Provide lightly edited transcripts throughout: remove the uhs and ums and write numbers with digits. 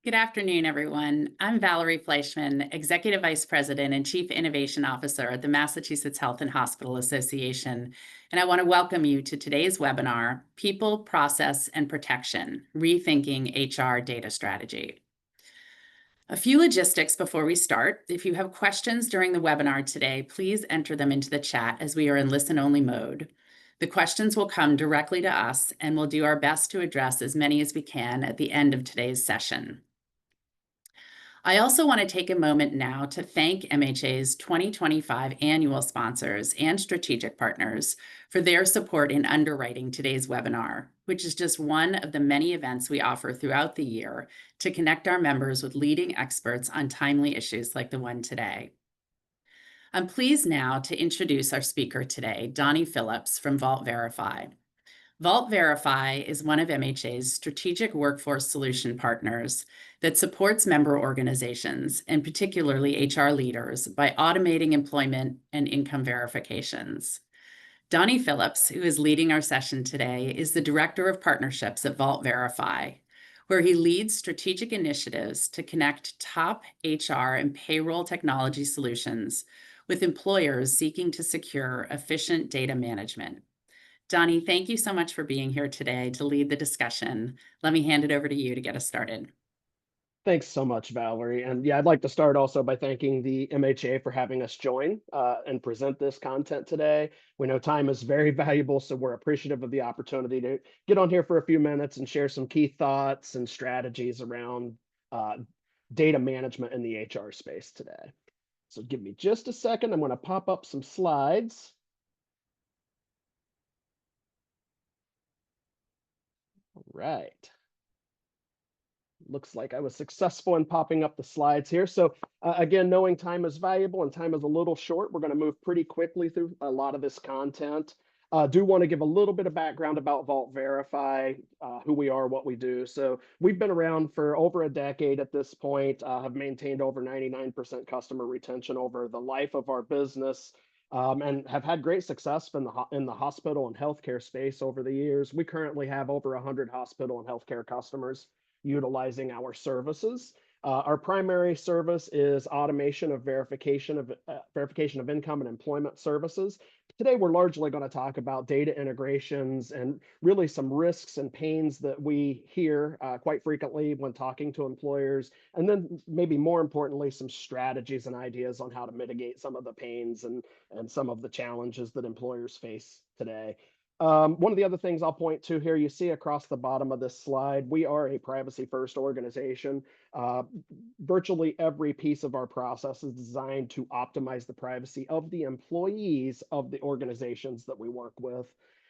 Good afternoon, everyone. I'm Valerie Fleischman, Executive Vice President and Chief Innovation Officer at the Massachusetts Health and Hospital Association, and I want to welcome you to today's webinar, People, Process, and Protection, Rethinking HR Data Strategy. A few logistics before we start. If you have questions during the webinar today, please enter them into the chat as we are in listen-only mode. The questions will come directly to us, and we'll do our best to address as many as we can at the end of today's session. I also want to take a moment now to thank MHA's 2025 annual sponsors and strategic partners for their support in underwriting today's webinar, which is just one of the many events we offer throughout the year to connect our members with leading experts on timely issues like the one today. I'm pleased now to introduce our speaker today, Donnie Phillips from Vault Verify. Vault Verify is one of MHA's strategic workforce solution partners that supports member organizations, and particularly HR leaders, by automating employment and income verifications. Donnie Phillips, who is leading our session today, is the Director of Partnerships at Vault Verify, where he leads strategic initiatives to connect top HR and payroll technology solutions with employers seeking to secure efficient data management. Donnie, thank you so much for being here today to lead the discussion. Let me hand it over to you to get us started. Thanks so much, Valerie. And yeah, I'd like to start also by thanking the MHA for having us join and present this content today. We know time is very valuable, so we're appreciative of the opportunity to get on here for a few minutes and share some key thoughts and strategies around uh, data management in the HR space today. So give me just a second. I'm going to pop up some slides. All right. Looks like I was successful in popping up the slides here. So again, knowing time is valuable and time is a little short, we're going to move pretty quickly through a lot of this content. Do want to give a little bit of background about Vault Verify, who we are, what we do. So we've been around for over a decade at this point, have maintained over 99% customer retention over the life of our business. And have had great success in the hospital and healthcare space over the years. We currently have over 100 hospital and healthcare customers utilizing our services. Our primary service is automation of verification of income and employment services. Today, we're largely going to talk about data integrations and really some risks and pains that we hear quite frequently when talking to employers, and then maybe more importantly, some strategies and ideas on how to mitigate some of the pains and some of the challenges that employers face today. One of the other things I'll point to here, you see across the bottom of this slide, we are a privacy first organization. Virtually every piece of our process is designed to optimize the privacy of the employees of the organizations that we work with.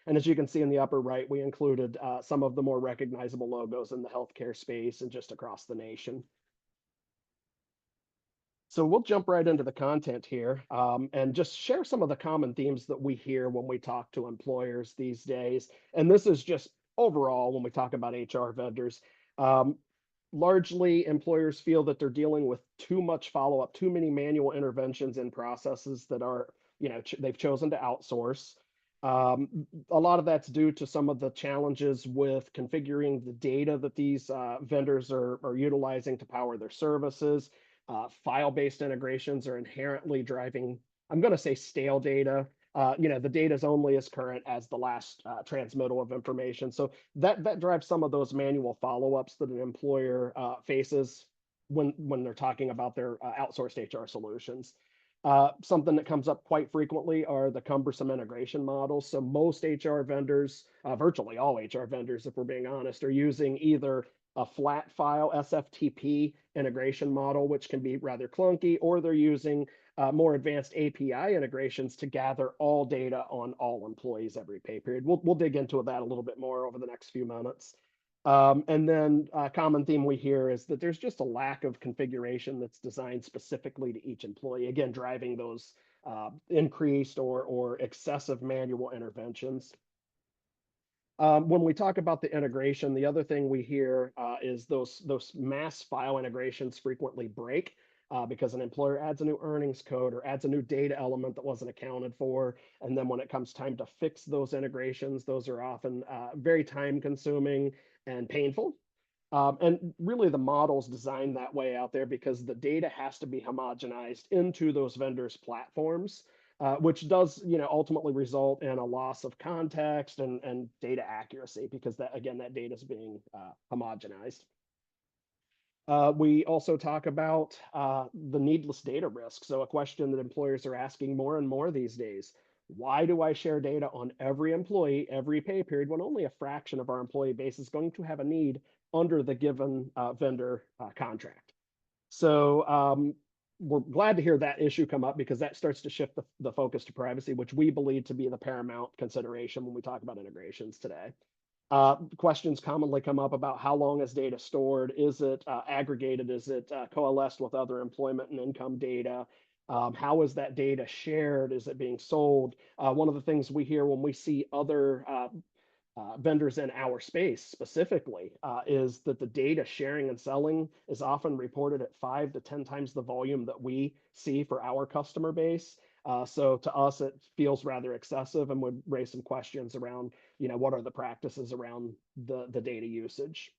And as you can see in the upper right, we included some of the more recognizable logos in the healthcare space and just across the nation. So we'll jump right into the content here and just share some of the common themes that we hear when we talk to employers these days. And this is just overall when we talk about HR vendors. Largely, employers feel that they're dealing with too much follow-up, too many manual interventions in processes that are, they've chosen to outsource. A lot of that's due to some of the challenges with configuring the data that these vendors are utilizing to power their services. File-based integrations are inherently driving, I'm going to say, stale data. The data is only as current as the last transmittal of information. So that drives some of those manual follow-ups that an employer faces when they're talking about their outsourced HR solutions. Something that comes up quite frequently are the cumbersome integration models. So most HR vendors, virtually all HR vendors, if we're being honest, are using either a flat file SFTP integration model, which can be rather clunky, or they're using more advanced API integrations to gather all data on all employees every pay period. We'll dig into that a little bit more over the next few minutes. And then a common theme we hear is that there's just a lack of configuration that's designed specifically to each employee, again, driving those increased or excessive manual interventions. When we talk about the integration, the other thing we hear is those mass file integrations frequently break because an employer adds a new earnings code or adds a new data element that wasn't accounted for. And then when it comes time to fix those integrations, those are often very time consuming and painful. And really, the model's designed that way out there because the data has to be homogenized into those vendors' platforms, which does, ultimately result in a loss of context and data accuracy because that, again, that data is being homogenized. We also talk about the needless data risk. So, a question that employers are asking more and more these days. Why do I share data on every employee, every pay period, when only a fraction of our employee base is going to have a need under the given vendor contract? So, we're glad to hear that issue come up because that starts to shift the focus to privacy, which we believe to be the paramount consideration when we talk about integrations today. Questions commonly come up about how long is data stored? Is it aggregated? Is it coalesced with other employment and income data? How is that data shared? Is it being sold? One of the things we hear when we see other vendors in our space specifically is that the data sharing and selling is often reported at 5 to 10 times the volume that we see for our customer base. So to us, it feels rather excessive and would raise some questions around, what are the practices around the data usage.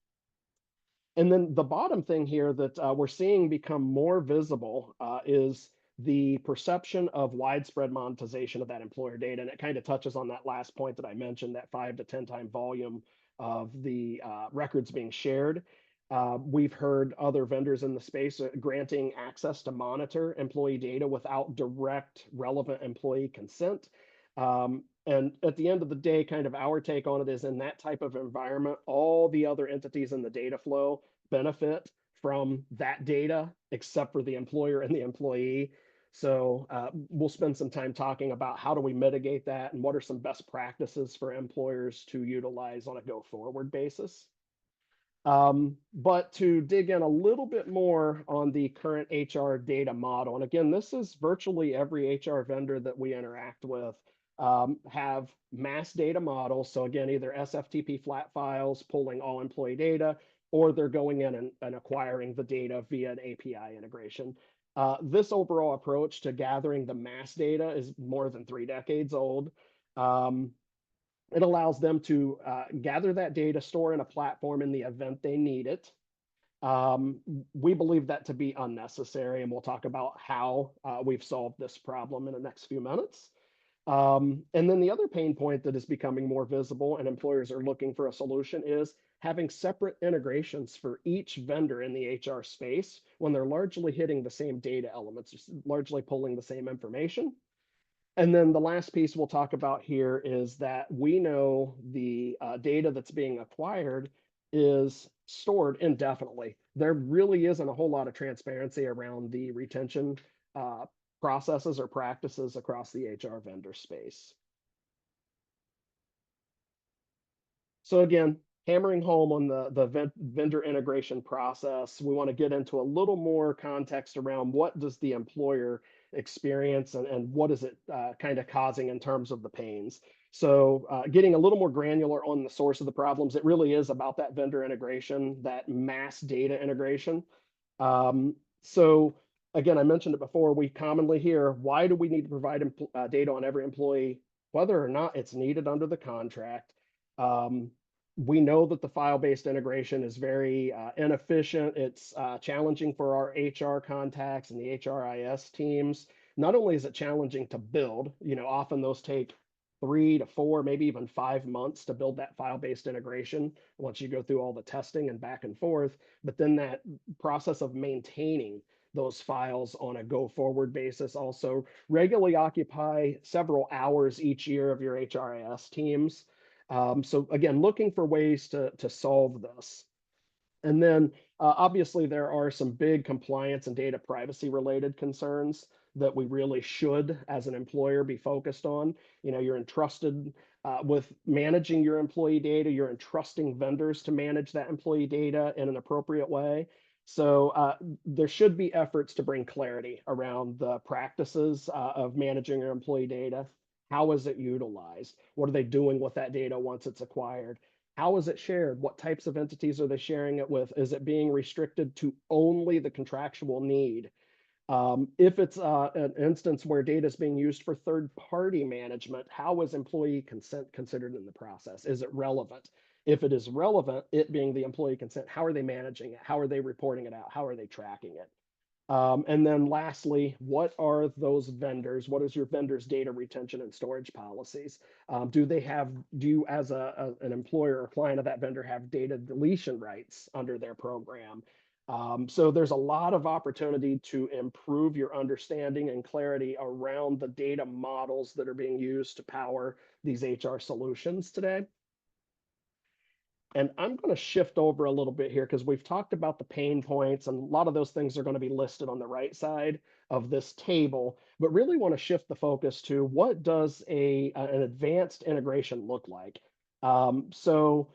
And then the bottom thing here that we're seeing become more visible is the perception of widespread monetization of that employer data. And it kind of touches on that last point that I mentioned, that 5 to 10 time volume of the records being shared. We've heard other vendors in the space granting access to monitor employee data without direct relevant employee consent. And at the end of the day, kind of our take on it is in that type of environment, all the other entities in the data flow benefit from that data, except for the employer and the employee. So we'll spend some time talking about how do we mitigate that and what are some best practices for employers to utilize on a go forward basis. But to dig in a little bit more on the current HR data model, and again, this is virtually every HR vendor that we interact with have mass data models. So again, either SFTP flat files pulling all employee data, or they're going in and acquiring the data via an API integration. This overall approach to gathering the mass data is more than 3 decades old. It allows them to gather that data, store in a platform in the event they need it. We believe that to be unnecessary, and we'll talk about how we've solved this problem in the next few minutes. And then the other pain point that is becoming more visible and employers are looking for a solution is having separate integrations for each vendor in the HR space when they're largely hitting the same data elements, largely pulling the same information. And then the last piece we'll talk about here is that we know the data that's being acquired is stored indefinitely. There really isn't a whole lot of transparency around the retention processes or practices across the HR vendor space. So again, hammering home on the vendor integration process, we want to get into a little more context around what does the employer experience and what is it kind of causing in terms of the pains. So getting a little more granular on the source of the problems, it really is about that vendor integration, that mass data integration. So again, I mentioned it before, we commonly hear, why do we need to provide data on every employee, whether or not it's needed under the contract? We know that the file-based integration is very inefficient. It's challenging for our HR contacts and the HRIS teams. Not only is it challenging to build, often those take 3 to 4, maybe even 5 months to build that file-based integration once you go through all the testing and back and forth, but then that process of maintaining those files on a go forward basis also regularly occupy several hours each year of your HRIS teams. So again, looking for ways to solve this. And then obviously there are some big compliance and data privacy related concerns that we really should, as an employer, be focused on. You're entrusted with managing your employee data. You're entrusting vendors to manage that employee data in an appropriate way. So there should be efforts to bring clarity around the practices of managing your employee data. How is it utilized? What are they doing with that data once it's acquired? How is it shared? What types of entities are they sharing it with? Is it being restricted to only the contractual need? If it's an instance where data is being used for third-party management, how is employee consent considered in the process? Is it relevant? If it is relevant, it being the employee consent, how are they managing it? How are they reporting it out? How are they tracking it? And then lastly, what are those vendors? What is your vendor's data retention and storage policies? Do you as an employer or client of that vendor have data deletion rights under their program? So there's a lot of opportunity to improve your understanding and clarity around the data models that are being used to power these HR solutions today. And I'm going to shift over a little bit here because we've talked about the pain points, and a lot of those things are going to be listed on the right side of this table, but really want to shift the focus to what does an advanced integration look like? So,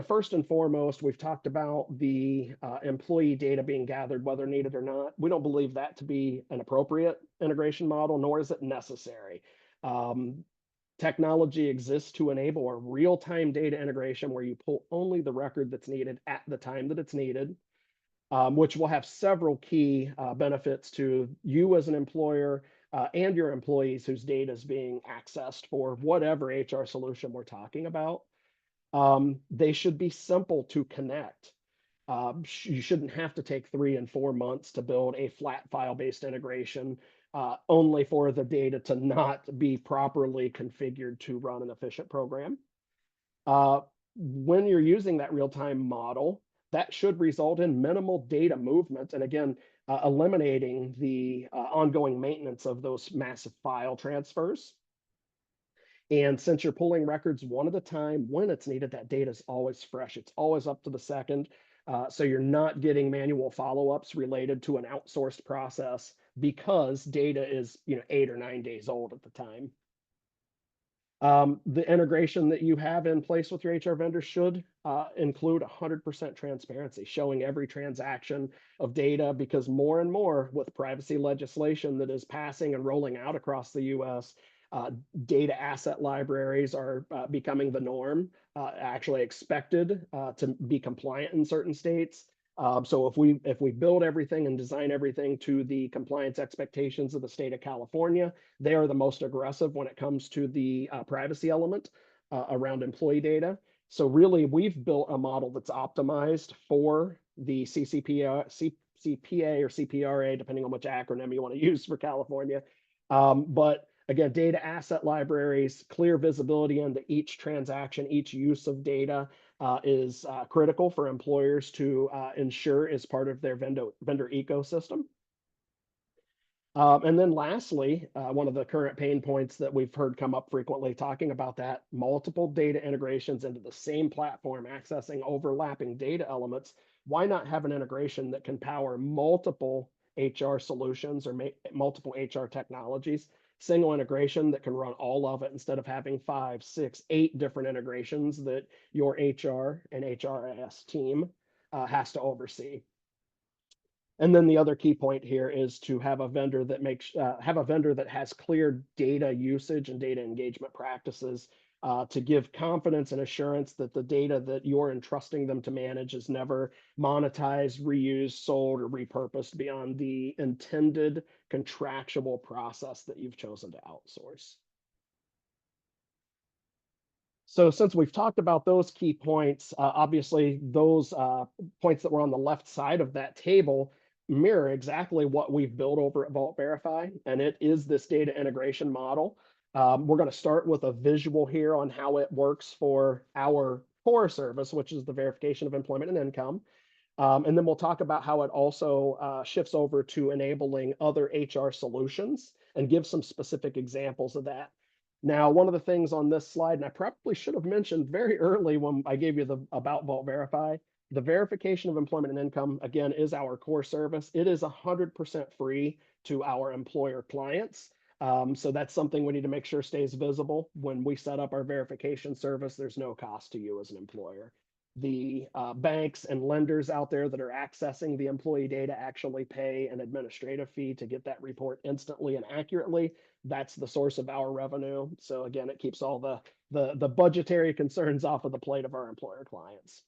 first and foremost, we've talked about the employee data being gathered, whether needed or not. We don't believe that to be an appropriate integration model, nor is it necessary. Um, Technology exists to enable a real-time data integration where you pull only the record that's needed at the time that it's needed, which will have several key benefits to you as an employer and your employees whose data is being accessed for whatever HR solution we're talking about. They should be simple to connect. You shouldn't have to take 3 and 4 months to build a flat file-based integration only for the data to not be properly configured to run an efficient program. Uh, when you're using that real-time model, that should result in minimal data movement. And again, eliminating the ongoing maintenance of those massive file transfers. And since you're pulling records one at a time, when it's needed, that data is always fresh. It's always up to the second. So you're not getting manual follow-ups related to an outsourced process because data is, 8 or 9 days old at the time. The integration that you have in place with your HR vendor should include 100% transparency, showing every transaction of data, because more and more with privacy legislation that is passing and rolling out across the US, uh, data asset libraries are becoming the norm, actually expected to be compliant in certain states. So if we build everything and design everything to the compliance expectations of the state of California, they are the most aggressive when it comes to the privacy element around employee data. So really, we've built a model that's optimized for the CCPA or CPRA, depending on which acronym you want to use for California. But again, data asset libraries, clear visibility into each transaction, each use of data is critical for employers to ensure is part of their vendor ecosystem. And then lastly, one of the current pain points that we've heard come up frequently talking about that multiple data integrations into the same platform, accessing overlapping data elements. Why not have an integration that can power multiple HR solutions or multiple HR technologies? Single integration that can run all of it instead of having 5, 6, 8 different integrations that your HR and HRIS team has to oversee. And then the other key point here is to have a vendor that has clear data usage and data engagement practices to give confidence and assurance that the data that you're entrusting them to manage is never monetized, reused, sold, or repurposed beyond the intended contractual process that you've chosen to outsource. So since we've talked about those key points, obviously those points that were on the left side of that table mirror exactly what we've built over at Vault Verify, and it is this data integration model. We're going to start with a visual here on how it works for our core service, which is the verification of employment and income. And then we'll talk about how it also shifts over to enabling other HR solutions and give some specific examples of that. Now, one of the things on this slide, and I probably should have mentioned very early when I gave you the about Vault Verify, the verification of employment and income, again, is our core service. It is 100% free to our employer clients. So that's something we need to make sure stays visible. When we set up our verification service, there's no cost to you as an employer. The banks and lenders out there that are accessing the employee data actually pay an administrative fee to get that report instantly and accurately. That's the source of our revenue. So again, it keeps all the budgetary concerns off of the plate of our employer clients.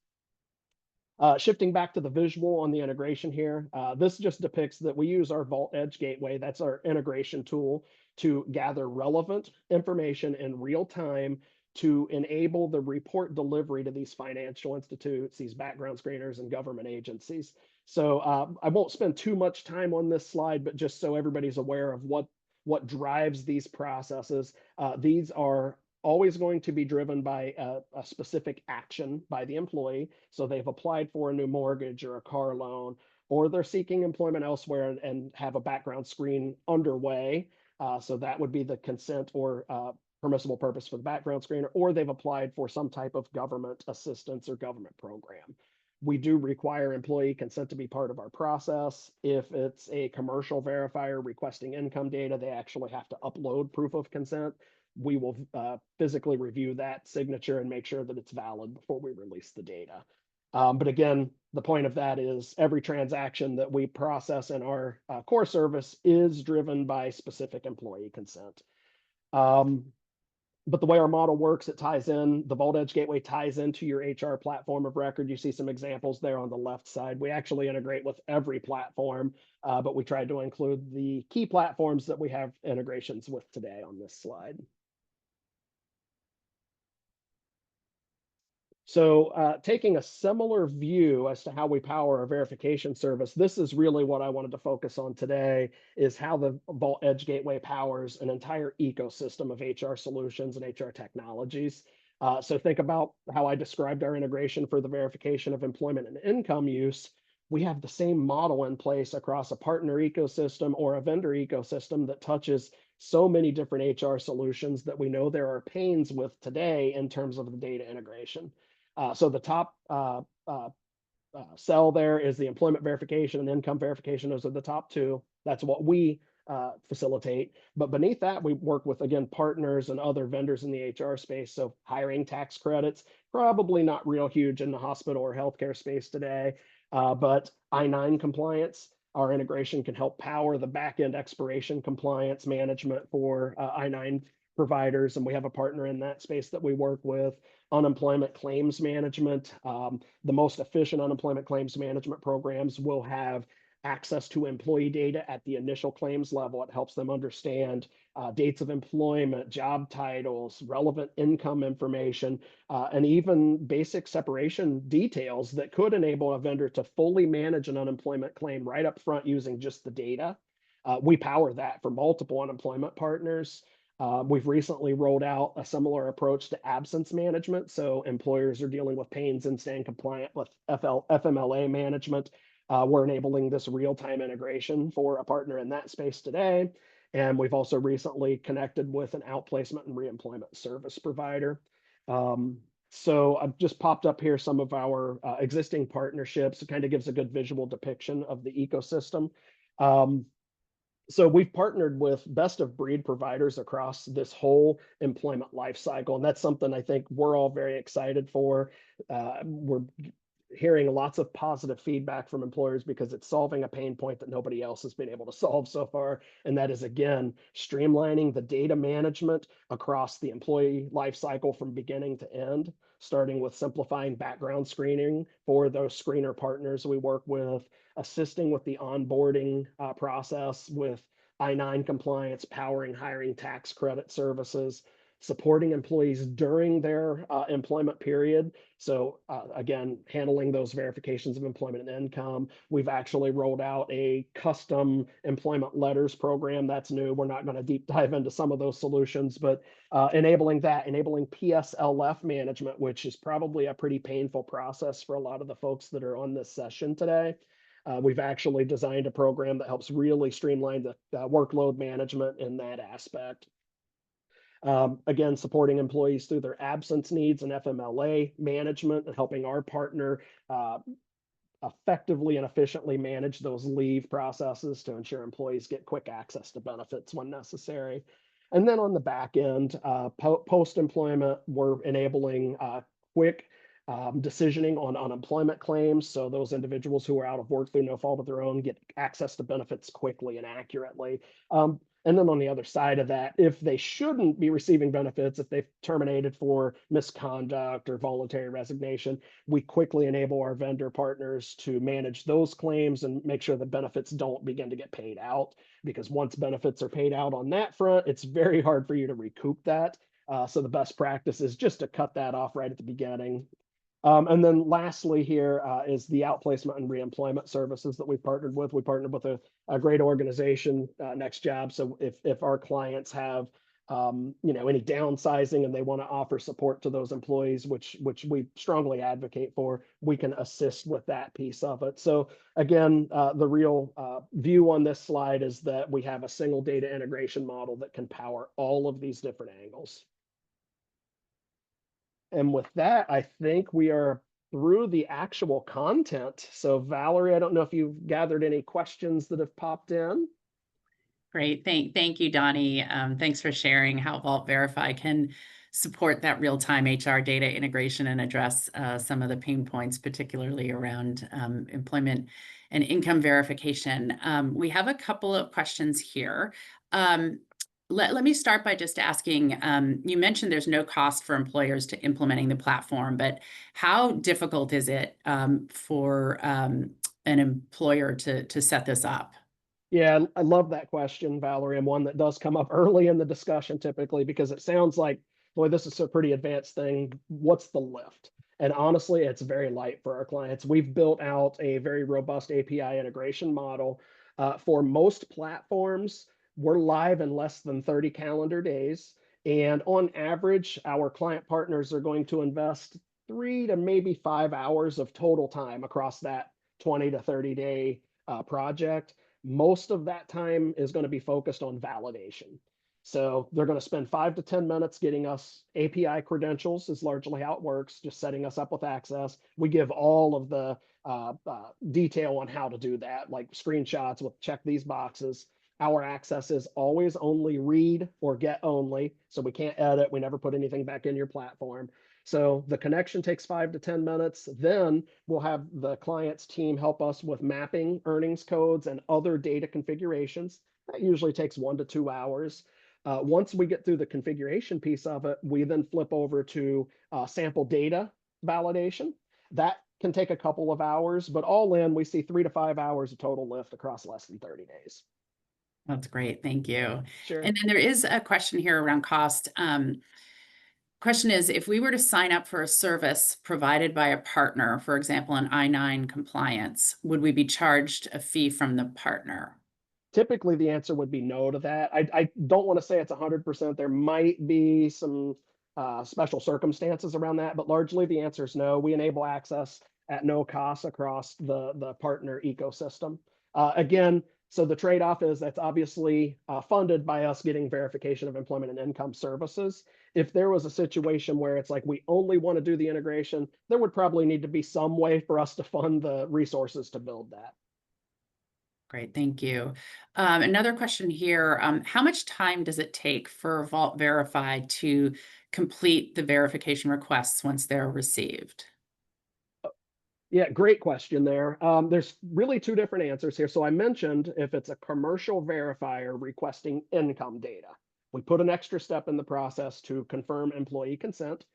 Shifting back to the visual on the integration here, this just depicts that we use our Vault Edge Gateway, that's our integration tool, to gather relevant information in real time to enable the report delivery to these financial institutes, these background screeners, and government agencies. So I won't spend too much time on this slide, but just so everybody's aware of what drives these processes, these are always going to be driven by a specific action by the employee. So they've applied for a new mortgage or a car loan, or they're seeking employment elsewhere and have a background screen underway. So that would be the consent or permissible purpose for the background screener, or they've applied for some type of government assistance or government program. We do require employee consent to be part of our process. If it's a commercial verifier requesting income data, they actually have to upload proof of consent. We will physically review that signature and make sure that it's valid before we release the data. But again, the point of that is every transaction that we process in our core service is driven by specific employee consent. But the way our model works, it ties in, the Vault Edge Gateway ties into your HR platform of record. You see some examples there on the left side. We actually integrate with every platform, but we tried to include the key platforms that we have integrations with today on this slide. So taking a similar view as to how we power our verification service, this is really what I wanted to focus on today, is how the Vault Edge Gateway powers an entire ecosystem of HR solutions and HR technologies. So think about how I described our integration for the verification of employment and income use. We have the same model in place across a partner ecosystem or a vendor ecosystem that touches so many different HR solutions that we know there are pains with today in terms of the data integration. So the top cell there is the employment verification and income verification. Those are the top two. That's what we facilitate. But beneath that, we work with, again, partners and other vendors in the HR space. So hiring tax credits, probably not real huge in the hospital or healthcare space today, but I-9 compliance. Our integration can help power the back-end expiration compliance management for I-9 providers, and we have a partner in that space that we work with. Unemployment claims management, the most efficient unemployment claims management programs will have access to employee data at the initial claims level. It helps them understand dates of employment, job titles, relevant income information, and even basic separation details that could enable a vendor to fully manage an unemployment claim right up front using just the data. We power that for multiple unemployment partners. We've recently rolled out a similar approach to absence management. So employers are dealing with pains in staying compliant with FMLA management. We're enabling this real-time integration for a partner in that space today. And we've also recently connected with an outplacement and reemployment service provider. So I've just popped up here some of our existing partnerships. It kind of gives a good visual depiction of the ecosystem. So we've partnered with best of breed providers across this whole employment life cycle, and that's something I think we're all very excited for. We're hearing lots of positive feedback from employers because it's solving a pain point that nobody else has been able to solve so far. And that is, again, streamlining the data management across the employee life cycle from beginning to end, starting with simplifying background screening for those screener partners we work with, assisting with the onboarding process with I-9 compliance, powering hiring tax credit services, supporting employees during their employment period. So again, handling those verifications of employment and income. We've actually rolled out a custom employment letters program. That's new. We're not going to deep dive into some of those solutions, but enabling PSLF management, which is probably a pretty painful process for a lot of the folks that are on this session today. We've actually designed a program that helps really streamline the workload management in that aspect. Again, supporting employees through their absence needs and FMLA management and helping our partner effectively and efficiently manage those leave processes to ensure employees get quick access to benefits when necessary. And then on the back end, post-employment, we're enabling quick decisioning on unemployment claims. So those individuals who are out of work through no fault of their own get access to benefits quickly and accurately. And then on the other side of that, if they shouldn't be receiving benefits, if they've terminated for misconduct or voluntary resignation, we quickly enable our vendor partners to manage those claims and make sure the benefits don't begin to get paid out. Because once benefits are paid out on that front, it's very hard for you to recoup that. So the best practice is just to cut that off right at the beginning. And then lastly here is the outplacement and reemployment services that we've partnered with. We partnered with a great organization, Next Job. So if our clients have any downsizing and they want to offer support to those employees, which we strongly advocate for, we can assist with that piece of it. So again, the real view on this slide is that we have a single data integration model that can power all of these different angles. And with that, I think we are through the actual content. So Valerie, I don't know if you've gathered any questions that have popped in. Great. Thank you, Donnie. Thanks for sharing how Vault Verify can support that real-time HR data integration and address some of the pain points, particularly around employment and income verification. We have a couple of questions here. Let me start by just asking, you mentioned there's no cost for employers to implementing the platform, but how difficult is it for an employer to set this up? Yeah, I love that question, Valerie, and one that does come up early in the discussion typically because it sounds like, boy, this is a pretty advanced thing. What's the lift? And honestly, it's very light for our clients. We've built out a very robust API integration model. For most platforms, we're live in less than 30 calendar days. And on average, our client partners are going to invest 3 to maybe 5 hours of total time across that 20 to 30 day project. Most of that time is going to be focused on validation. So they're going to spend 5 to 10 minutes getting us API credentials is largely how it works, just setting us up with access. We give all of the detail on how to do that, like screenshots with check these boxes. Our access is always only read or get only. So we can't edit. We never put anything back in your platform. So the connection takes 5 to 10 minutes. Then we'll have the client's team help us with mapping earnings codes and other data configurations. That usually takes 1 to 2 hours. Once we get through the configuration piece of it, we then flip over to sample data validation. That can take a couple of hours, but all in, we see 3 to 5 hours of total lift across less than 30 days. That's great. Thank you. Sure. And then there is a question here around cost. Question is, if we were to sign up for a service provided by a partner, for example, an I-9 compliance, would we be charged a fee from the partner? Typically, the answer would be no to that. I don't want to say it's 100%. There might be some special circumstances around that, but largely the answer is no. We enable access at no cost across the partner ecosystem. Again, so the trade-off is that's obviously funded by us getting verification of employment and income services. If there was a situation where it's like we only want to do the integration, there would probably need to be some way for us to fund the resources to build that. Great, thank you. Another question here, how much time does it take for Vault Verify to complete the verification requests once they're received? Yeah, great question there. There's really two different answers here. So I mentioned if it's a commercial verifier requesting income data, we put an extra step in the process to confirm employee consent.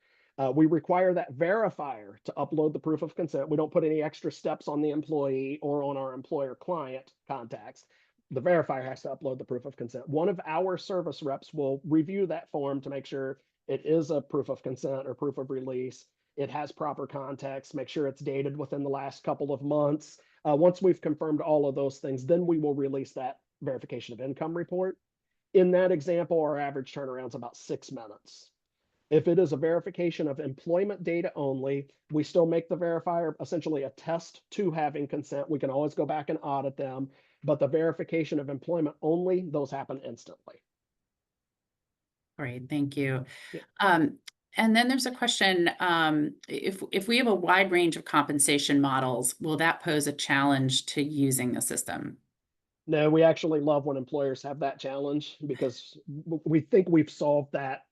We require that verifier to upload the proof of consent. We don't put any extra steps on the employee or on our employer client contacts. The verifier has to upload the proof of consent. One of our service reps will review that form to make sure it is a proof of consent or proof of release. It has proper context, make sure it's dated within the last couple of months. Once we've confirmed all of those things, then we will release that verification of income report. In that example, our average turnaround is about 6 minutes. If it is a verification of employment data only, we still make the verifier essentially attest to having consent. We can always go back and audit them, but the verification of employment only, those happen instantly. Great, thank you. Yeah. And then there's a question, if we have a wide range of compensation models, will that pose a challenge to using the system? No, we actually love when employers have that challenge because we think we've solved that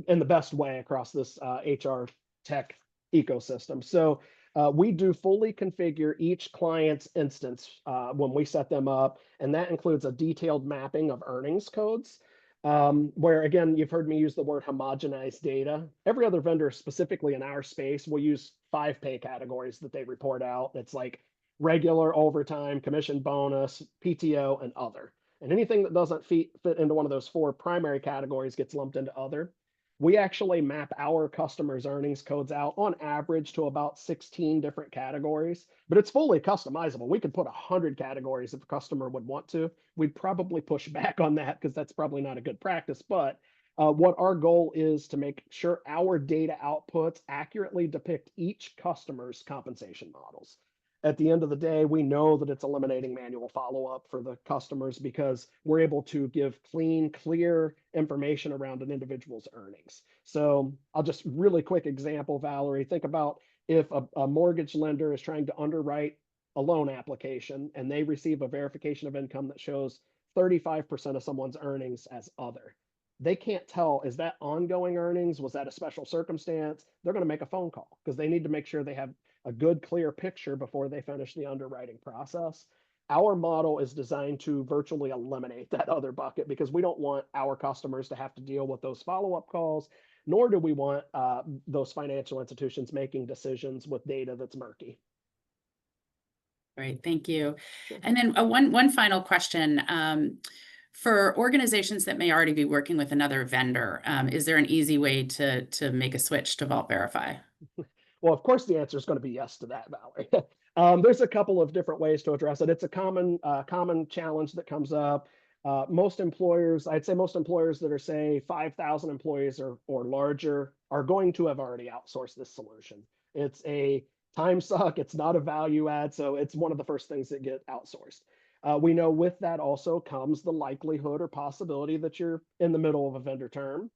in the best way across this HR tech ecosystem. So We do fully configure each client's instance when we set them up, and that includes a detailed mapping of earnings codes. Where again, you've heard me use the word homogenized data. Every other vendor, specifically in our space, will use 5 pay categories that they report out. It's like regular, overtime, commission bonus, PTO, and other. And anything that doesn't fit into one of those 4 primary categories gets lumped into other. We actually map our customers' earnings codes out on average to about 16 different categories, but it's fully customizable. We could put 100 categories if a customer would want to. We'd probably push back on that because that's probably not a good practice. But what our goal is to make sure our data outputs accurately depict each customer's compensation models. At the end of the day, we know that it's eliminating manual follow-up for the customers because we're able to give clean, clear information around an individual's earnings. So I'll just really quick example, Valerie. Think about if a mortgage lender is trying to underwrite a loan application and they receive a verification of income that shows 35% of someone's earnings as other. They can't tell, is that ongoing earnings? Was that a special circumstance? They're going to make a phone call because they need to make sure they have a good, clear picture before they finish the underwriting process. Our model is designed to virtually eliminate that other bucket because we don't want our customers to have to deal with those follow-up calls, nor do we want those financial institutions making decisions with data that's murky. Great, thank you. Sure. And then one final question. For organizations that may already be working with another vendor, is there an easy way to make a switch to Vault Verify? Well, of course, the answer is going to be yes to that, Valerie. There's a couple of different ways to address it. It's a common challenge that comes up. Most employers, I'd say most employers that are, say, 5,000 employees or larger, are going to have already outsourced this solution. It's a time suck. It's not a value add. So it's one of the first things that get outsourced. We know with that also comes the likelihood or possibility that you're in the middle of a vendor term.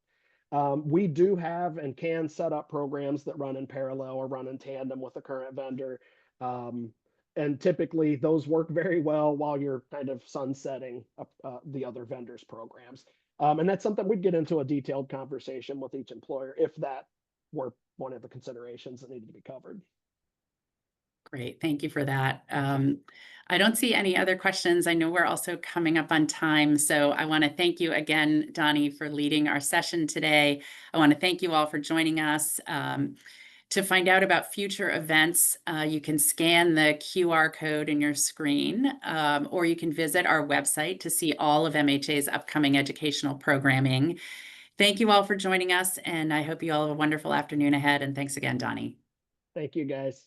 We do have and can set up programs that run in parallel or run in tandem with the current vendor. And typically those work very well while you're kind of sunsetting the other vendor's programs. And that's something we'd get into a detailed conversation with each employer if that were one of the considerations that needed to be covered. Great, thank you for that. I don't see any other questions. I know we're also coming up on time, so I want to thank you again, Donnie, for leading our session today. I want to thank you all for joining us. To find out about future events, you can scan the QR code in your screen, or you can visit our website to see all of MHA's upcoming educational programming. Thank you all for joining us, and I hope you all have a wonderful afternoon ahead, and thanks again, Donnie. Thank you, guys.